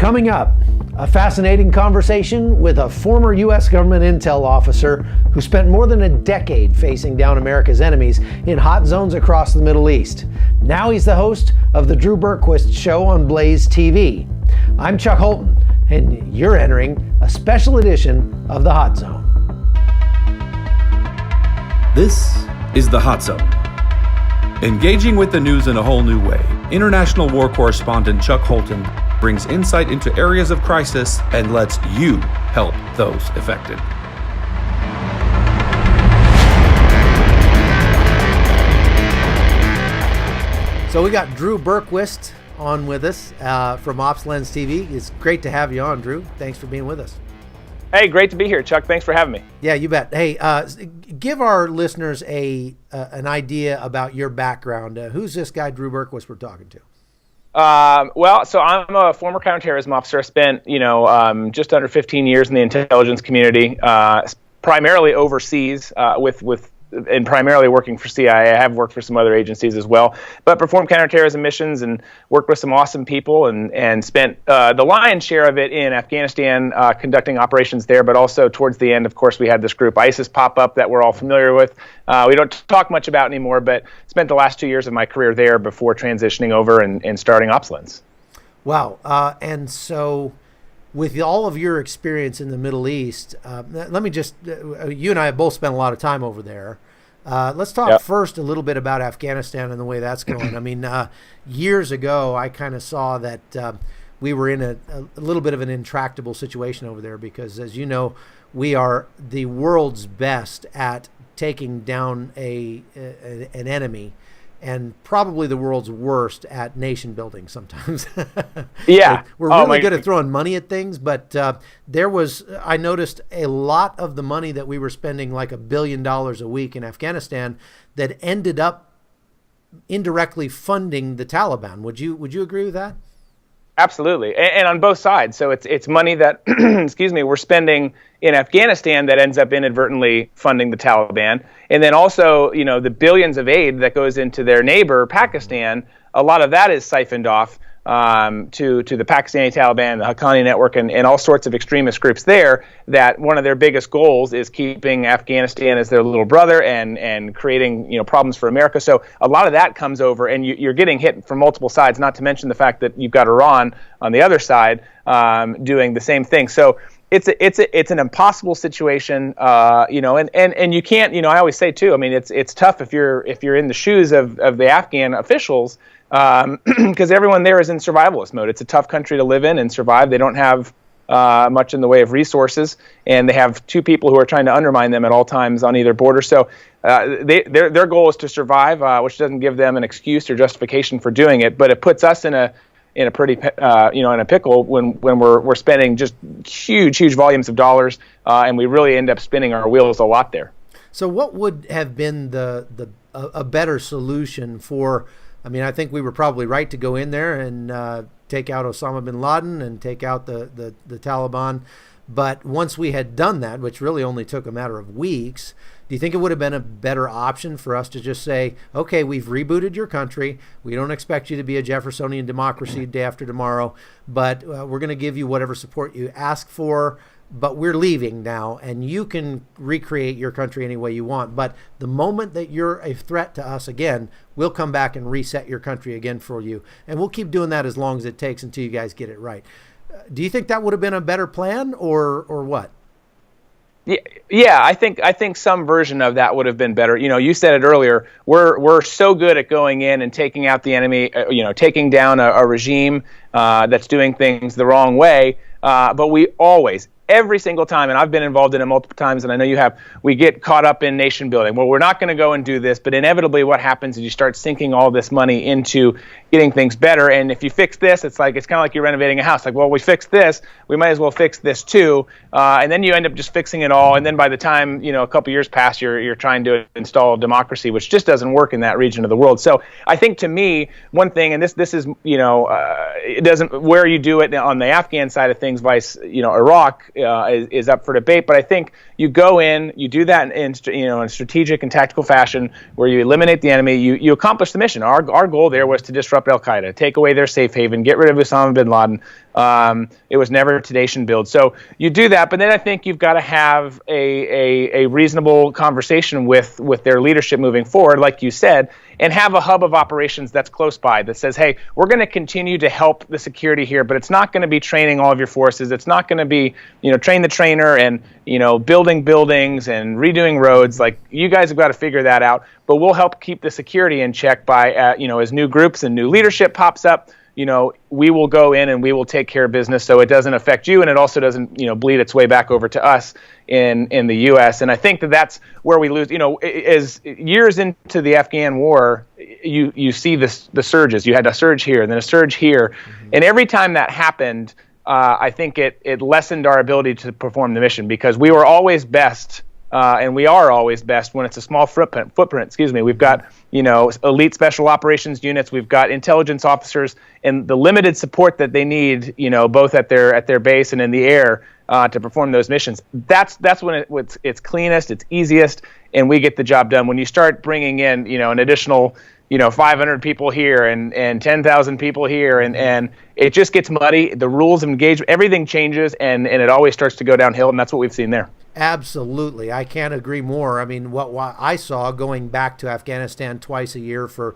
Coming up, a fascinating conversation with a former U.S. government intel officer who spent more than a decade facing down America's enemies in hot zones across the Middle East. Now he's the host of the Drew Berquist Show on Blaze TV. I'm Chuck Holton, and you're entering a special edition of the Hot Zone. This is the Hot Zone. Engaging with the news in a whole new way, international war correspondent Chuck Holton brings insight into areas of crisis and lets you help those affected. So we got Drew Berquist on with us from Opslens TV. It's great to have you on, Drew. Thanks for being with us. Hey, great to be here, Chuck. Thanks for having me. Yeah, you bet. Hey, give our listeners an idea about your background. Who's this guy, Drew Berquist, we're talking to? So I'm a former counterterrorism officer. I spent, just under 15 years in the intelligence community, primarily overseas, and primarily working for CIA. I have worked for some other agencies as well, but performed counterterrorism missions and worked with some awesome people and spent the lion's share of it in Afghanistan, conducting operations there, but also towards the end, of course, we had this group ISIS pop up that we're all familiar with. We don't talk much about anymore, but spent the last 2 years of my career there before transitioning over and starting Opslens. Wow. And so with all of your experience in the Middle East, let me just, you and I have both spent a lot of time over there. Let's talk first a little bit about Afghanistan and the way that's going. I mean, years ago, I kind of saw that we were in a little bit of an intractable situation over there because, as you know, we are the world's best at taking down an enemy, and probably the world's worst at nation building sometimes. Yeah. We're really good at throwing money at things, but I noticed a lot of the money that we were spending, like $1 billion a week in Afghanistan, that ended up indirectly funding the Taliban. Would you agree with that? Absolutely, and on both sides. So it's money that, we're spending in Afghanistan that ends up inadvertently funding the Taliban, and then also, the billions of aid that goes into their neighbor Pakistan. A lot of that is siphoned off to the Pakistani Taliban, the Haqqani network, and all sorts of extremist groups there. That one of their biggest goals is keeping Afghanistan as their little brother and creating problems for America. So a lot of that comes over, and you're getting hit from multiple sides. Not to mention the fact that you've got Iran on the other side doing the same thing. So it's an impossible situation, and you can't. I always say too. I mean, it's tough if you're in the shoes of the Afghan officials. Because everyone there is in survivalist mode. It's a tough country to live in and survive. They don't have much in the way of resources, and they have two people who are trying to undermine them at all times on either border. So their goal is to survive, which doesn't give them an excuse or justification for doing it, but it puts us in a pretty in a pickle when we're spending just huge volumes of dollars, and we really end up spinning our wheels a lot there. So what would have been a better solution for? I mean, I think we were probably right to go in there and take out Osama bin Laden and take out the Taliban. But once we had done that, which really only took a matter of weeks, do you think it would have been a better option for us to just say, okay, we've rebooted your country. We don't expect you to be a Jeffersonian democracy day after tomorrow, but we're going to give you whatever support you ask for. But we're leaving now, and you can recreate your country any way you want. But the moment that you're a threat to us again, we'll come back and reset your country again for you. And we'll keep doing that as long as it takes until you guys get it right. Do you think that would have been a better plan or what? Yeah, I think some version of that would have been better. You said it earlier. We're so good at going in and taking out the enemy, taking down a regime that's doing things the wrong way. But we always, every single time, and I've been involved in it multiple times, and I know you have, we get caught up in nation building. Well, we're not going to go and do this, but inevitably what happens is you start sinking all this money into getting things better. And if you fix this, it's kind of like you're renovating a house. Like, well, we fixed this, we might as well fix this too. And then you end up just fixing it all. And then by the time, a couple years pass, you're trying to install democracy, which just doesn't work in that region of the world. So I think, to me, one thing, and this is, it doesn't, where you do it on the Afghan side of things, vice, Iraq, is up for debate. But I think you go in, you do that in a strategic and tactical fashion where you eliminate the enemy, you accomplish the mission. Our goal there was to disrupt Al-Qaeda, take away their safe haven, get rid of Osama bin Laden, It was never to nation build. So you do that, but then I think you've got to have a reasonable conversation with their leadership moving forward, like you said, and have a hub of operations that's close by that says, hey, we're going to continue to help the security here, but it's not going to be training all of your forces. It's not going to be, train the trainer and, building buildings and redoing roads. Like, you guys have got to figure that out, but we'll help keep the security in check by, as new groups and new leadership pops up, we will go in and we will take care of business so it doesn't affect you, and it also doesn't, bleed its way back over to us in the U.S. And I think that's where we lose. As years into the Afghan war, you see the surges. You had a surge here and then a surge here, and every time that happened, I think it lessened our ability to perform the mission, because we were always best. And we are always best when it's a small footprint. We've got, elite special operations units. We've got intelligence officers and the limited support that they need, both at their base and in the air to perform those missions. That's when it's cleanest, it's easiest, and we get the job done. When you start bringing in, an additional, 500 people here and 10,000 people here, and it just gets muddy. The rules of engagement, everything changes, and it always starts to go downhill, and that's what we've seen there. Absolutely. I can't agree more. I mean, what I saw going back to Afghanistan twice a year for,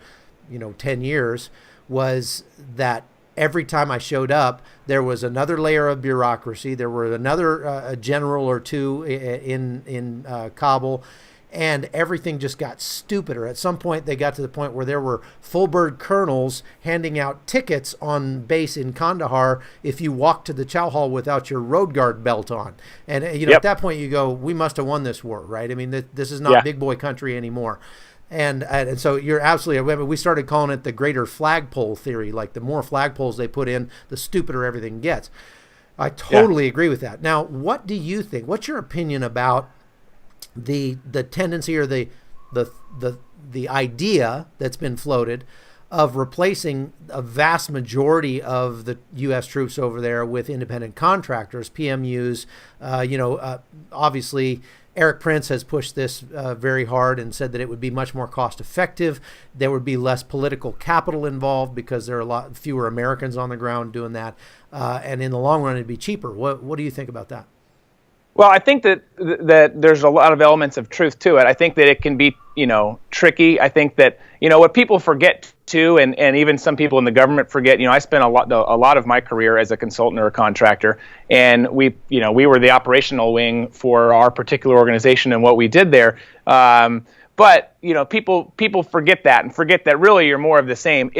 10 years was that every time I showed up, there was another layer of bureaucracy. There were another a general or two in Kabul, and everything just got stupider. At some point, they got to the point where there were full-bird colonels handing out tickets on base in Kandahar if you walked to the chow hall without your road guard belt on. And at that point, you go, we must have won this war, right? I mean, this is not big boy country anymore. And so you're absolutely. I mean, we started calling it the greater flagpole theory. Like, the more flagpoles they put in, the stupider everything gets. I totally agree with that. Now, what do you think? What's your opinion about the tendency or the idea that's been floated of replacing a vast majority of the U.S. troops over there with independent contractors, PMUs? Obviously, Eric Prince has pushed this very hard and said that it would be much more cost effective. There would be less political capital involved because there are a lot fewer Americans on the ground doing that. And in the long run, it'd be cheaper. What do you think about that? Well, I think that there's a lot of elements of truth to it. I think that it can be, tricky. I think that, what people forget too, and even some people in the government forget, I spent a lot of my career as a consultant or a contractor, and we were the operational wing for our particular organization and what we did there. But people forget that and forget that really you're more of the same.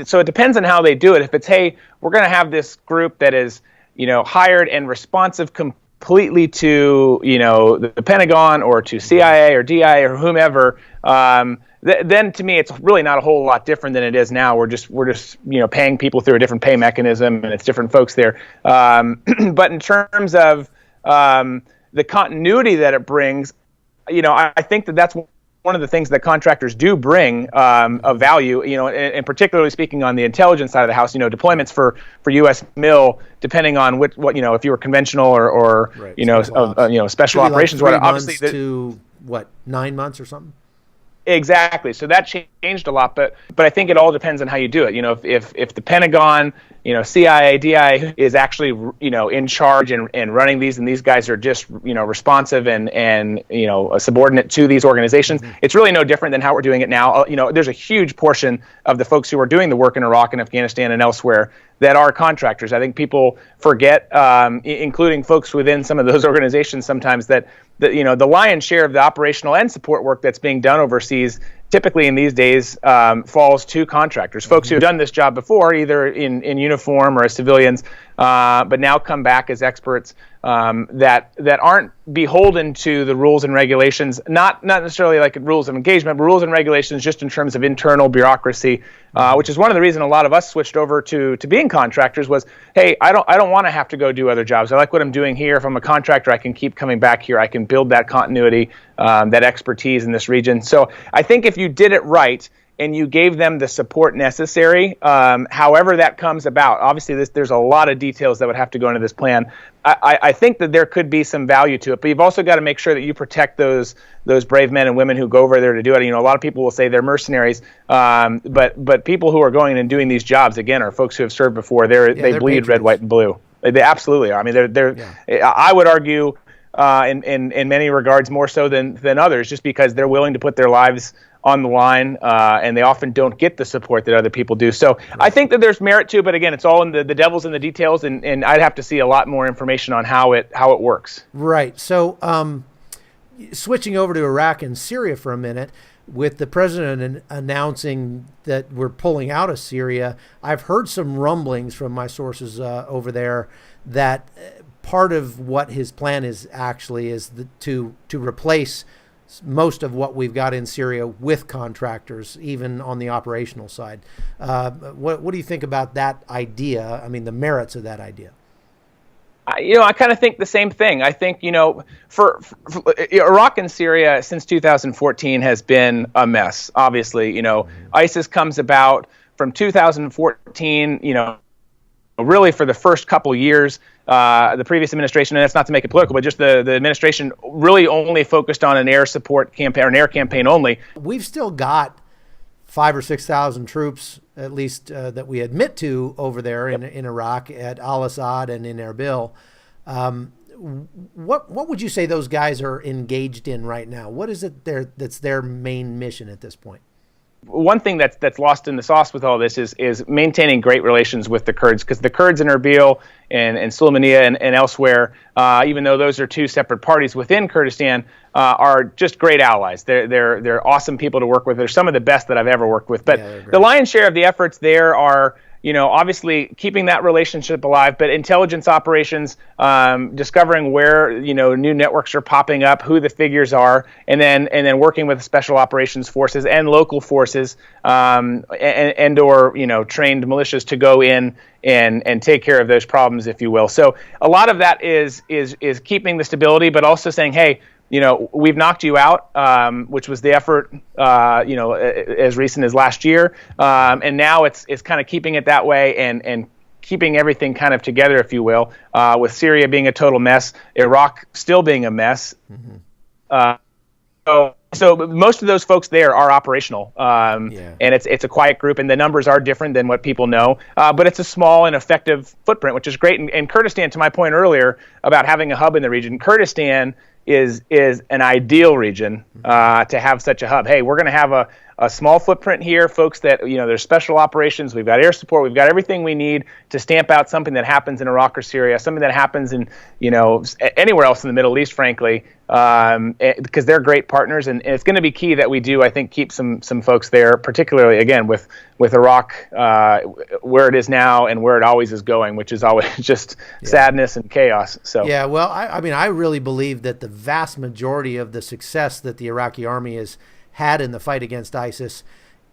So it depends on how they do it. If it's, hey, we're going to have this group that is, hired and responsive completely to the Pentagon or to CIA or DI or whomever, then to me it's really not a whole lot different than it is now. We're just paying people through a different pay mechanism, and it's different folks there. But in terms of the continuity that it brings, I think that's one of the things that contractors do bring of value, and particularly speaking on the intelligence side of the house, deployments for U.S. MIL, depending on what if you were conventional or right. Special operations, like 3 months to 9 months or something. Exactly. So that changed a lot, but I think it all depends on how you do it. If the Pentagon, CIA, DI is actually, in charge and running these, and these guys are just, responsive and subordinate to these organizations, it's really no different than how we're doing it now. There's a huge portion of the folks who are doing the work in Iraq and Afghanistan and elsewhere that are contractors. I think people forget, including folks within some of those organizations sometimes, that the lion's share of the operational and support work that's being done overseas typically in these days falls to contractors, folks who have done this job before, either in uniform or as civilians, but now come back as experts that aren't beholden to the rules and regulations, not necessarily like rules of engagement, but rules and regulations just in terms of internal bureaucracy, which is one of the reasons a lot of us switched over to being contractors was, hey, I don't want to have to go do other jobs. I like what I'm doing here. If I'm a contractor, I can keep coming back here. I can build that continuity, that expertise in this region. So I think if you did it right, and you gave them the support necessary, however that comes about. Obviously, there's a lot of details that would have to go into this plan. I think that there could be some value to it, but you've also got to make sure that you protect those brave men and women who go over there to do it. You know, a lot of people will say they're mercenaries, but people who are going and doing these jobs, again, are folks who have served before. They bleed patriots. red, white, and blue. They absolutely are. I mean, I would argue in many regards more so than others, just because they're willing to put their lives on the line, and they often don't get the support that other people do. So I think that there's merit to it, but again, it's all in the devil's in the details, and I'd have to see a lot more information on how it works. Right. So switching over to Iraq and Syria for a minute, with the president announcing that we're pulling out of Syria, I've heard some rumblings from my sources over there that part of what his plan is actually is to replace most of what we've got in Syria with contractors, even on the operational side. What do you think about that idea? I mean, the merits of that idea. I kind of think the same thing. I think, for Iraq and Syria since 2014 has been a mess. Obviously, ISIS comes about from 2014, really for the first couple years. The previous administration, and that's not to make it political, but just the administration really only focused on an air support campaign, or an air campaign only. We've still got 5,000 or 6,000 troops, at least that we admit to over there in Iraq at Al-Assad and in Erbil. What would you say those guys are engaged in right now? What is it that's their main mission at this point? One thing that's lost in the sauce with all this is maintaining great relations with the Kurds, because the Kurds in Erbil and Sulaymaniyah and elsewhere, even though those are two separate parties within Kurdistan, are just great allies. They're awesome people to work with. They're some of the best that I've ever worked with. But the lion's share of the efforts there are, obviously keeping that relationship alive, but intelligence operations, discovering where, new networks are popping up, who the figures are, and then working with special operations forces and local forces, and or, trained militias to go in and take care of those problems, if you will. So a lot of that is keeping the stability, but also saying, hey, we've knocked you out, which was the effort, as recent as last year. And now it's kind of keeping it that way and keeping everything kind of together, if you will, with Syria being a total mess, Iraq still being a mess. Mm-hmm. So most of those folks there are operational, and it's a quiet group, and the numbers are different than what people know, but it's a small and effective footprint, which is great. And Kurdistan, to my point earlier about having a hub in the region, Kurdistan is an ideal region to have such a hub. Hey, we're going to have a small footprint here, folks that, there's special operations, we've got air support, we've got everything we need to stamp out something that happens in Iraq or Syria, something that happens in, anywhere else in the Middle East, frankly, because they're great partners, and it's going to be key that we do, I think, keep some folks there, particularly, again, with Iraq, where it is now and where it always is going, which is always just sadness and chaos. So yeah, well, I really believe that the vast majority of the success that the Iraqi army has had in the fight against ISIS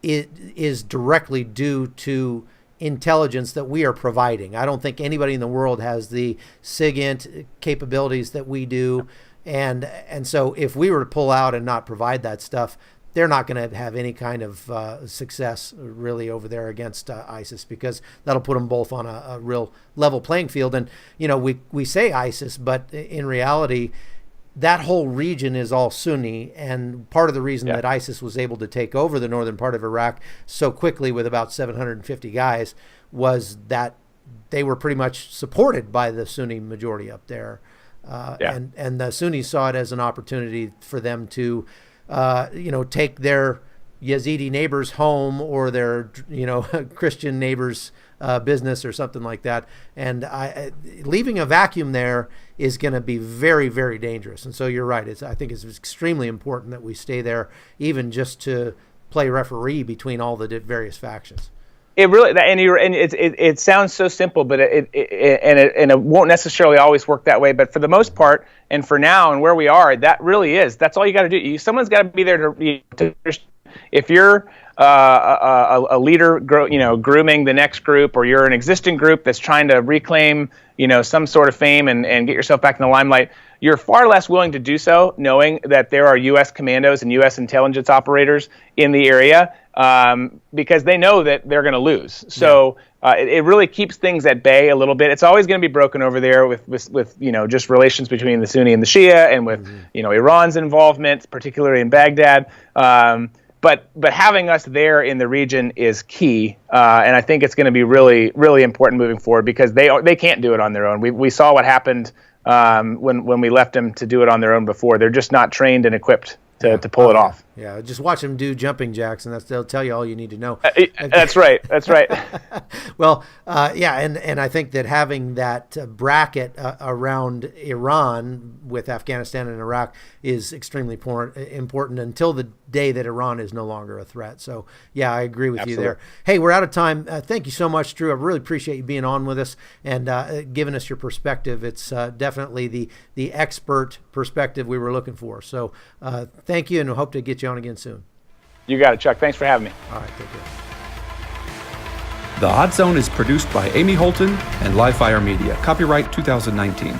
is directly due to intelligence that we are providing. I don't think anybody in the world has the SIGINT capabilities that we do. And so if we were to pull out and not provide that stuff, they're not going to have any kind of success really over there against ISIS, because that'll put them both on a real level playing field. And, we say ISIS, but in reality, that whole region is all Sunni, and part of the reason that ISIS was able to take over the northern part of Iraq so quickly with about 750 guys was that they were pretty much supported by the Sunni majority up there. And the Sunnis saw it as an opportunity for them to, take their Yazidi neighbors home, or their, Christian neighbors business or something like that. And leaving a vacuum there is going to be very, very dangerous. And so you're right. I think it's extremely important that we stay there, even just to play referee between all the various factions. It really, it sounds so simple, but it won't necessarily always work that way. But for the most part, and for now and where we are, that really is. That's all you got to do. Someone's got to be there to if you're a leader, grooming the next group, or you're an existing group that's trying to reclaim, some sort of fame and get yourself back in the limelight, you're far less willing to do so knowing that there are U.S. commandos and U.S. intelligence operators in the area, because they know that they're going to lose. So it really keeps things at bay a little bit. It's always going to be broken over there with just relations between the Sunni and the Shia, and with Iran's involvement, particularly in Baghdad. But having us there in the region is key, and I think it's going to be really, really important moving forward, because they can't do it on their own. We saw what happened when we left them to do it on their own before. They're just not trained and equipped to pull it off. Yeah, just watch them do jumping jacks, and they'll tell you all you need to know. That's right. That's right. Well, and I think that having that bracket around Iran with Afghanistan and Iraq is extremely important until the day that Iran is no longer a threat. So, yeah, I agree with you there. Hey, we're out of time. Thank you so much, Drew. I really appreciate you being on with us and giving us your perspective. It's definitely the expert perspective we were looking for. So thank you, and we hope to get you on again soon. You got it, Chuck. Thanks for having me. All right, take care. The Hot Zone is produced by Amy Holton and Livefire Media. Copyright 2019.